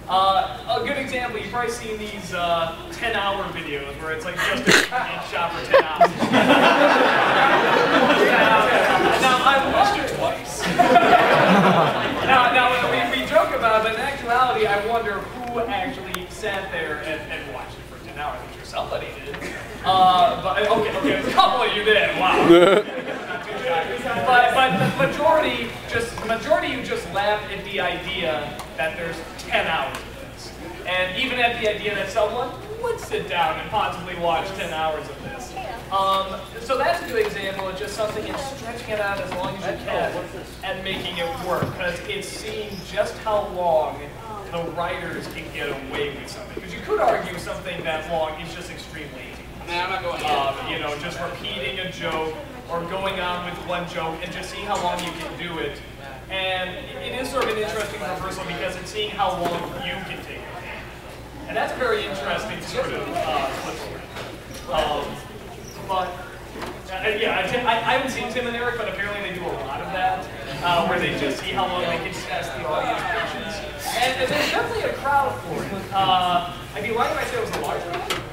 A good example, you've probably seen these 10-hour videos where it's like just a shot for 10 hours. Now, I've watched it twice. now we joke about it, but in actuality, I wonder who actually sat there and watched it for 10 hours. I'm sure somebody did. But okay, a couple of you did. Wow. Not too shy. But the majority you just laugh at the idea that there's 10 hours of this. And even at the idea that someone would sit down and possibly watch 10 hours of this. So that's a good example of just something and stretching it out as long as you can and making it work. Because it's seeing just how long the writers can get away with something. Because you could argue something that long is just extremely easy. I'm not going you know, just repeating a joke or going on with one joke and just seeing how long you can do it. And it is sort of an interesting reversal because it's seeing how long you can take it. And that's a very interesting sort of flip over. Yeah, I haven't seen Tim and Eric, but apparently they do a lot of that, where they just see how long they can test the audience patience. And there's definitely a crowd for it. I'd be lying if I said it was a large crowd.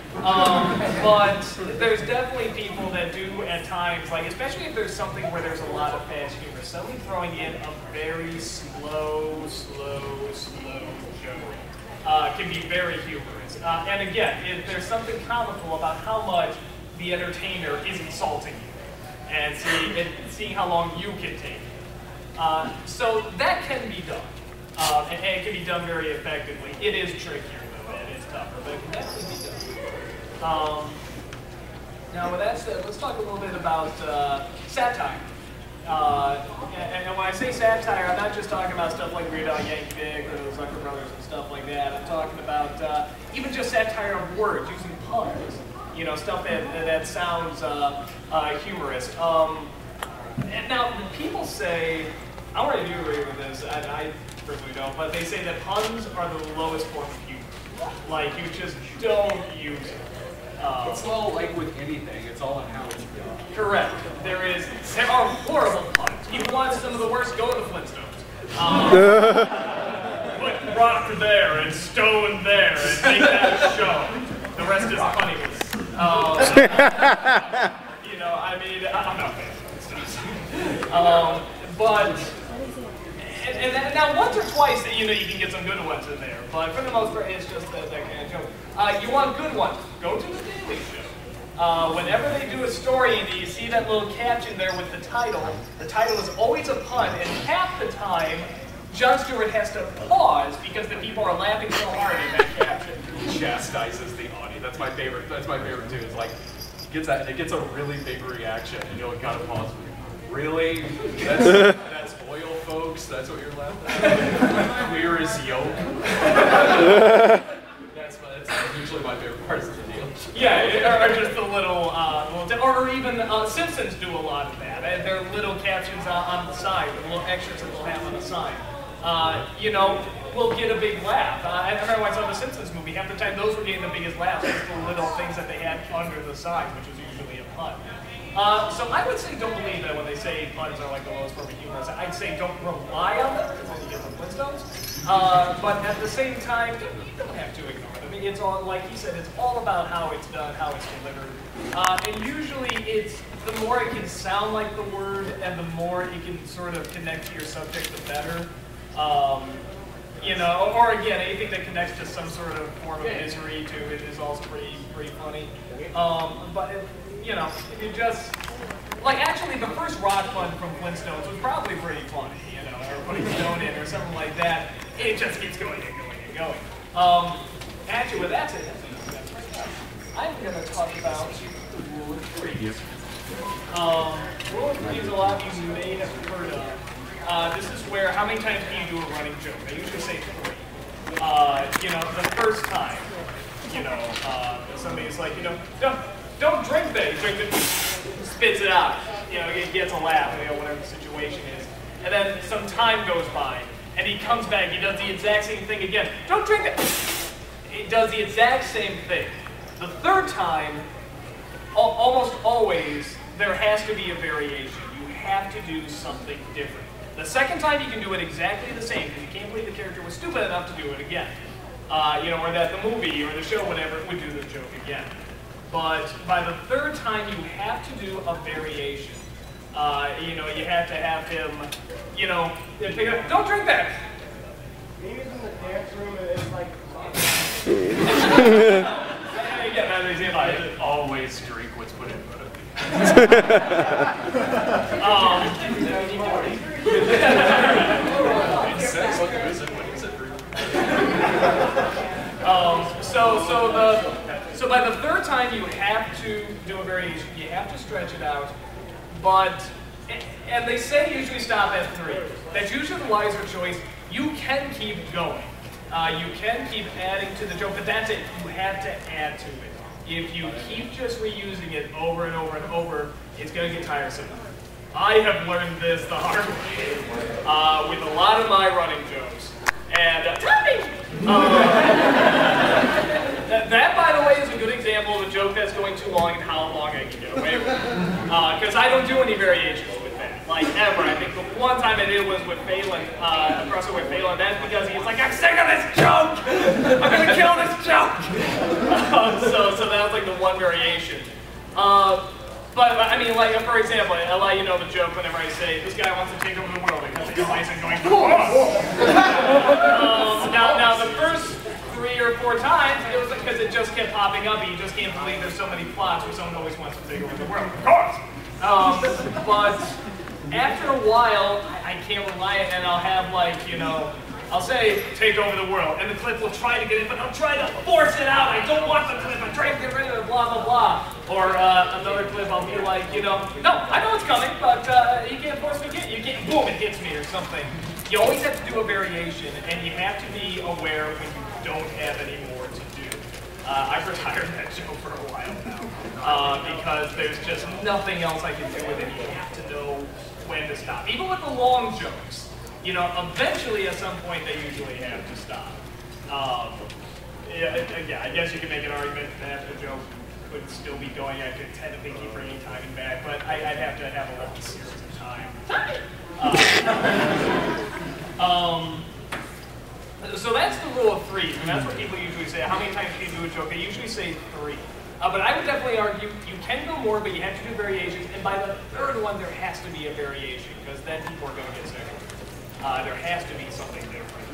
But there's definitely people that do at times, like especially if there's something where there's a lot of fast humor, somebody throwing in a very slow joke can be very humorous. And again, there's something comical about how much the entertainer is insulting you and seeing how long you can take it. So that can be done. And it can be done very effectively. It is trickier though, and it's tougher, but it can definitely be done. Now with that said, let's talk a little bit about satire. And when I say satire, I'm not just talking about stuff like Weird Al Yankovic or the Zucker Brothers and stuff like that. I'm talking about even just satire of words, using puns. You know, stuff that sounds humorous. And now people say, I don't really do agree with this, I personally don't, but they say that puns are the lowest form of humor. Like, you just don't use it. It's all like with anything, it's all on how it's done. Correct. There are horrible puns. You want some of the worst, go to the Flintstones. Put rock there and stone there and make that show. The rest is punniness. You know, I mean, I'm not a fan of Flintstones. And now once or twice, you know, you can get some good ones in there, but for the most part, it's just that kind of joke. You want good ones? Go to the Daily Show. Whenever they do a story and you see that little caption there with the title is always a pun, and half the time, Jon Stewart has to pause because the people are laughing so hard at that caption. Chastises the audience. That's my favorite. That's my favorite too. It's like it gets a really big reaction, and you'll gotta pause. Really? That's oil, folks. That's what you're laughing at. Clear as yolk. That's usually my favorite parts of the deal. Yeah, or just the little or even Simpsons do a lot of that. There are little captions on the side, little extras that they'll have on the side. You know, we'll get a big laugh. I remember when I saw the Simpsons movie, half the time those were getting the biggest laughs, just the little things that they had under the side, which was usually a pun. So I would say don't believe that when they say puns are like the lowest form of humor. I'd say don't rely on them, because then you get the Flintstones. But at the same time, you don't have to ignore them. It's all, like he said, it's all about how it's done, how it's delivered. And usually the more it can sound like the word and the more it can sort of connect to your subject, the better. You know, or again, anything that connects to some sort of form of misery too is also pretty funny. You know, if you just, like actually the first rock pun from Flintstones was probably pretty funny, you know, or putting stone in or something like that. It just keeps going and going and going. Actually, with that said, I'm going to talk about rule of threes. Rule of threes, a lot of you may have heard of. This is where, how many times can you do a running joke? I usually say 3. You know, the first time, you know, somebody's like, you know, don't drink that. He drinks it, spits it out. You know, he gets a laugh, you know, whatever the situation is. And then some time goes by, and he comes back, he does the exact same thing again. Don't drink it. He does the exact same thing. The third time, almost always, there has to be a variation. You have to do something different. The second time, you can do it exactly the same, because you can't believe the character was stupid enough to do it again. or that the movie or the show, whatever, would do the joke again. But by the third time, you have to do a variation. You have to have him, pick up, don't drink that. He was in the dance room and it's like... Yeah, that's an example. I always drink what's put in front of me. It says what there isn't, what is it? So by the third time you have to do a variation, you have to stretch it out, and they say usually stop at 3. That's usually the wiser choice. You can keep going. You can keep adding to the joke, but that's it. You have to add to it. If you keep just reusing it over and over and over, it's going to get tiresome. I have learned this the hard way with a lot of my running jokes. And that, by the way, is a good example of a joke that's going too long and how long I can get away with it. Because I don't do any variations with that, like ever. I think the one time I did was with Phelan, a crossover with Phelan. That's because he was like, I'm sick of this joke! I'm going to kill this joke! So that was like the one variation. But I mean, like, for example, I let you know the joke whenever I say, this guy wants to take over the world because he's nice and going to now, the first 3 or 4 times, it was because it just kept popping up. You just can't believe there's so many plots where someone always wants to take over the world. Of course! But after a while, I can't rely on it, and I'll have, like, I'll say, take over the world, and the clip will try to get it, but I'll try to force it out. I don't want the clip. I'm trying to get rid of it, blah, blah, blah. Or another clip, I'll be like, no, I know it's coming, but you can't force me to get it. You can't, boom, it hits me or something. You always have to do a variation, and you have to be aware when you don't have any more to do. I've retired that joke for a while now, because there's just nothing else I can do with it. You have to know when to stop. Even with the long jokes. Eventually at some point they usually have to stop. Yeah, I guess you could make an argument that the joke could still be going. I could technically keep bringing timing back, but I'd have to have a long series of time. So that's the rule of 3, and that's what people usually say. How many times can you do a joke? They usually say 3. But I would definitely argue you can go more, but you have to do variations, and by the third one there has to be a variation, because then people are going to get sick. There has to be something different.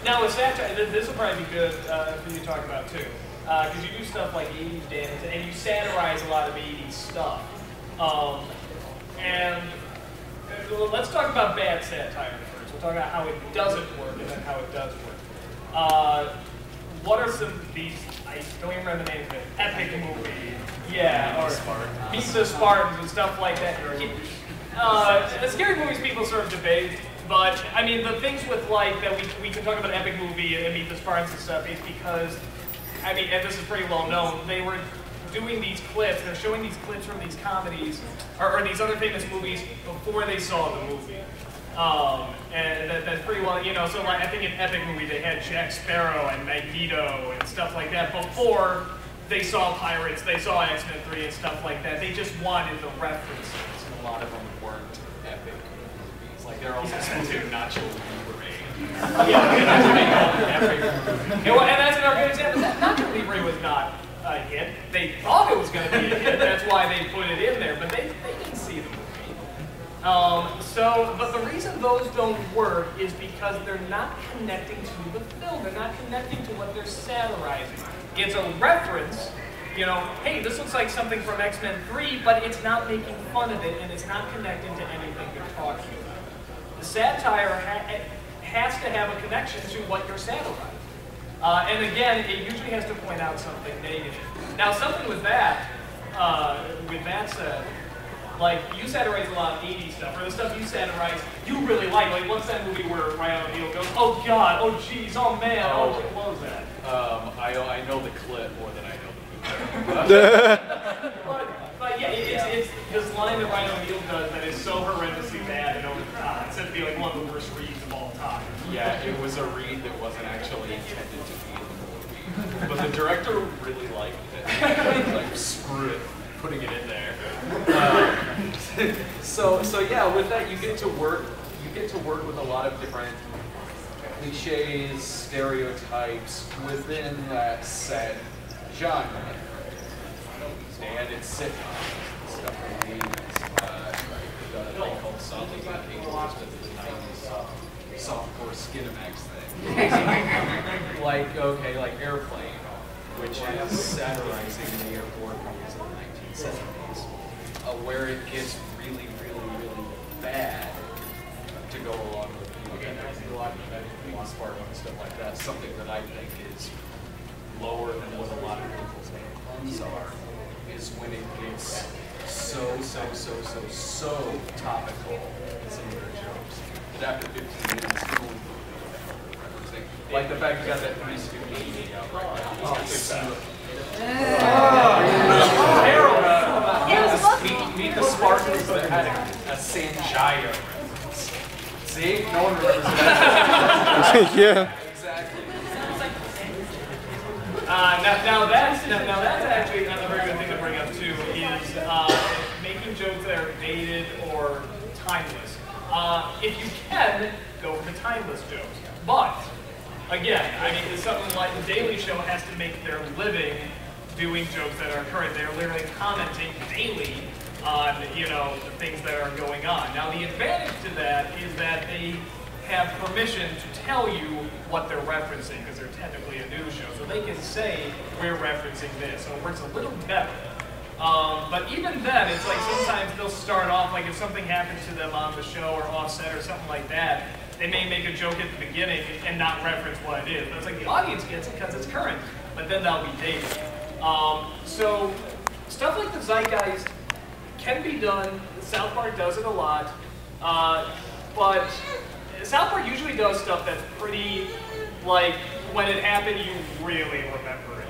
Now with satire, this will probably be good for you to talk about too, because you do stuff like 80s dance, and you satirize a lot of 80s stuff. And let's talk about bad satire first. We'll talk about how it doesn't work and then how it does work. What are some of these, I don't even remember the name of it, epic movie, yeah, or Meet the Spartans and stuff like that. The scary movies people sort of debate, but I mean the things with like that we can talk about epic movie and Meet the Spartans and stuff is because, I mean, and this is pretty well known, they were doing these clips, they're showing these clips from these comedies, or these other famous movies before they saw the movie. And that's pretty well, so like I think in epic movie they had Jack Sparrow and Magneto and stuff like that before they saw Pirates, they saw X-Men 3 and stuff like that. They just wanted the references. A lot of them weren't epic movies. Like they're also supposed to Nacho Libre. And that's another good example. Nacho Libre was not a hit. They thought it was going to be a hit. That's why they put it in there. But they didn't see the movie. But the reason those don't work is because they're not connecting to the film. They're not connecting to what they're satirizing. It's a reference. Hey, this looks like something from X-Men 3, but it's not making fun of it, and it's not connecting to anything they're talking about. The satire has to have a connection to what you're satirizing. And again, it usually has to point out something negative. Now, something with that said, like, you satirize a lot of 80s stuff, or the stuff you satirize, you really like. Like, what's that movie where Ryan O'Neal goes, oh God, oh geez, oh man, oh, what was that? I know the clip more than I know the but yeah, it's this line that Ryan O'Neal does that is so horrendously bad and over the top. It's said to be like one of the worst reads of all time. Yeah, it was a read that wasn't actually intended to be in the movie. But the director really liked it. Like, screw it, putting it in there. So yeah, with that you get to work with a lot of different cliches, stereotypes within that set genre. And it's sitcoms, stuff like these. The thing called Soft with the 90s softcore Skinamax thing. like Airplane, which is satirizing the airport movies of the 1970s, where it gets really, really, really bad to go along with a lot of Spartan and stuff like that. Something that I think is lower than what a lot of people's puns are, is when it gets so topical in some of their jokes that after 15 minutes, people will referencing. Like the fact you got that 3 Stooges movie out right now. Meet the Spartans that had a Sanjaya reference. See? No one remembers that. Yeah. Exactly. Now that's actually another very good thing to bring up too, is making jokes that are dated or timeless. If you can, go for the timeless jokes. But, again, I mean, it's something like The Daily Show has to make their living doing jokes that are current. They're literally commenting daily on, the things that are going on. Now, the advantage to that is that they have permission to tell you what they're referencing, because they're technically a news show. So they can say, we're referencing this, so it works a little better. But even then, it's like sometimes they'll start off, like if something happens to them on the show or offset or something like that, they may make a joke at the beginning and not reference what it is. But it's like the audience gets it because it's current, but then they'll be dated. So stuff like the Zeitgeist can be done. South Park does it a lot, but South Park usually does stuff that's pretty, like, when it happened, you really remember it.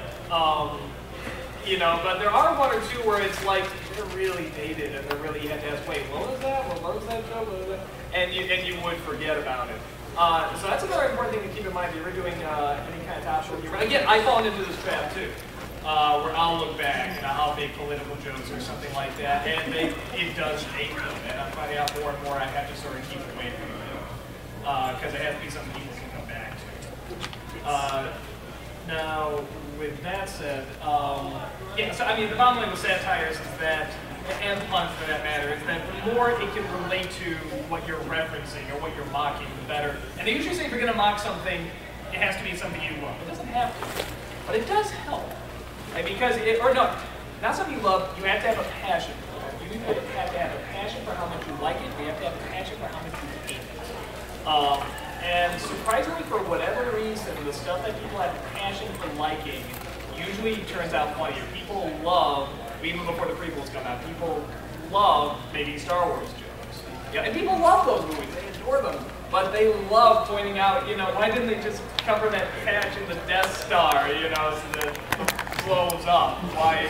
But there are one or two where it's like, they're really dated, and they're really, you have to ask, wait, what was that? What was that joke? What was that? And you would forget about it. So that's another important thing to keep in mind if you're doing any kind of top show. Again, I fall into this trap too, where I'll look back and I'll make political jokes or something like that, and it does date them, and I'm finding out more and more I have to sort of keep away from it, because it has to be something people can come back to. Now, with that said, yeah, so I mean, the bottom line with satires is that, and puns for that matter, is that the more it can relate to what you're referencing or what you're mocking, the better. And they usually say if you're going to mock something, it has to be something you love. It doesn't have to, but it does help. And because not something you love, you have to have a passion for it. You have to have a passion for how much you like it, but you have to have a passion for how much you hate it. And surprisingly, for whatever reason, the stuff that people have a passion for liking usually turns out funnier. People love, even before the prequels come out, people love making Star Wars jokes. Yeah, and people love those movies, they adore them. But they love pointing out, why didn't they just cover that patch in the Death Star, so that it blows up? Why?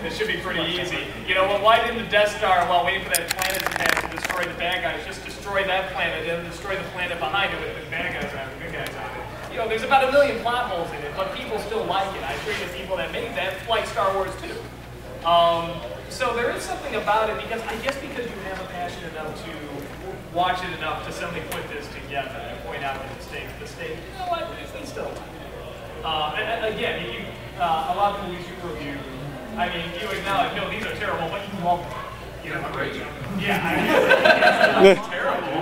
It should be pretty easy. Well, why didn't the Death Star, while waiting for that planet to pass to destroy the bad guys, just destroy that planet and destroy the planet behind it with the bad guys on it, the good guys on it? There's about 1 million plot holes in it, but people still like it. I agree with people that made that like Star Wars too. So there is something about it, because because you have a passion enough to watch it enough to suddenly put this together and point out the mistakes. You know what? They still like it. And again, a lot of movies you review, I mean, you acknowledge, no, these are terrible, but you love them. Great. Yeah, I mean, terrible.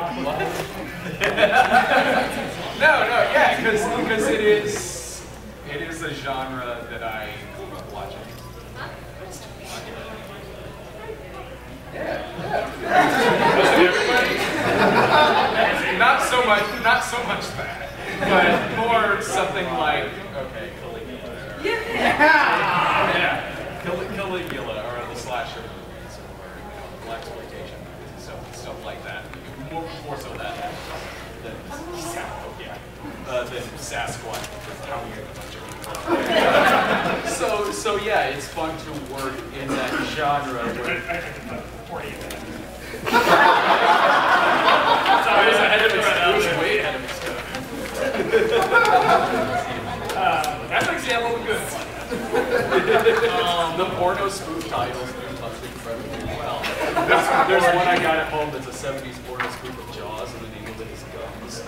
Yeah, because it is a genre that I love watching. Not so much that, but more something like, okay, Caligula. Yeah. Caligula, or the slasher movies, or blaxploitation movies, stuff like that. More so that than Sasquatch, because how weird a bunch of people. So yeah, it's fun to work in that genre where. I was ahead of it. Way ahead of his stuff. That's an example of a good one. The porno spoof titles do touch incredibly well. There's one I got at home that's a 70s porno spoof of Jaws, and the name of it is Gums.